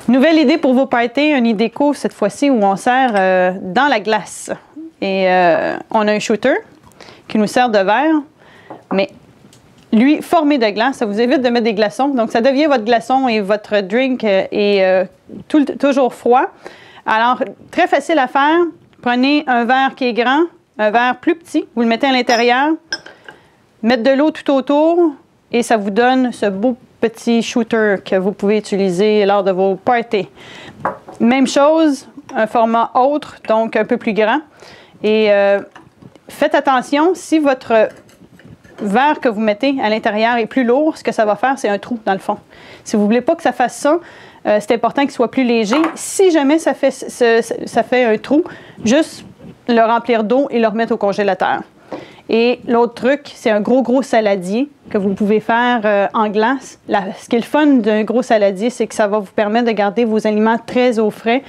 Nouvelle idée pour vos parties, une idée déco cette fois-ci où on sert dans la glace. Et on a un shooter qui nous sert de verre, mais lui formé de glace, ça vous évite de mettre des glaçons. Donc ça devient votre glaçon et votre drink est toujours froid. Alors très facile à faire. Prenez un verre qui est grand, un verre plus petit, vous le mettez à l'intérieur, mettre de l'eau tout autour et ça vous donne ce beau petit shooter que vous pouvez utiliser lors de vos parties. Même chose, un format autre, donc un peu plus grand. Et faites attention, si votre verre que vous mettez à l'intérieur est plus lourd, ce que ça va faire, c'est un trou dans le fond. Si vous ne voulez pas que ça fasse ça, c'est important qu'il soit plus léger. Si jamais ça fait un trou, juste le remplir d'eau et le remettre au congélateur. Et l'autre truc, c'est un gros saladier que vous pouvez faire en glace. Ce qui est le fun d'un gros saladier, c'est que ça va vous permettre de garder vos aliments très au frais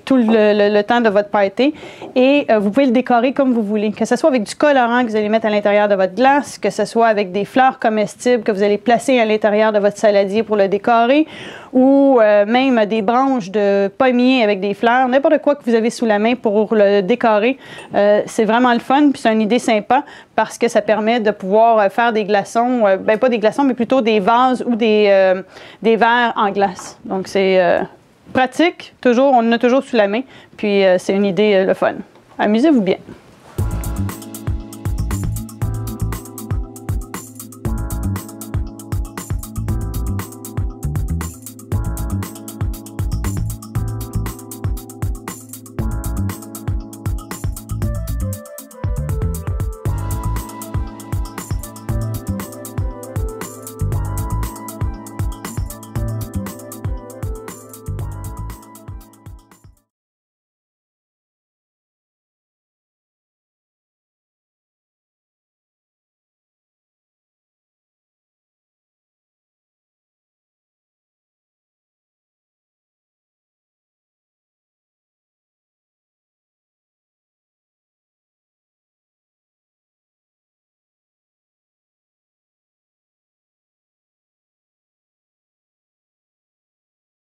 tout le temps de votre party. Et vous pouvez le décorer comme vous voulez, que ce soit avec du colorant que vous allez mettre à l'intérieur de votre glace, que ce soit avec des fleurs comestibles que vous allez placer à l'intérieur de votre saladier pour le décorer, ou même des branches de pommier avec des fleurs, n'importe quoi que vous avez sous la main pour le décorer. C'est vraiment le fun, puis c'est une idée sympa parce que ça permet de pouvoir faire des glaçons, ben pas des glaçons, mais plutôt des vases ou des verres en glace. Donc c'est pratique, toujours, on en a toujours sous la main, puis c'est une idée le fun. Amusez-vous bien.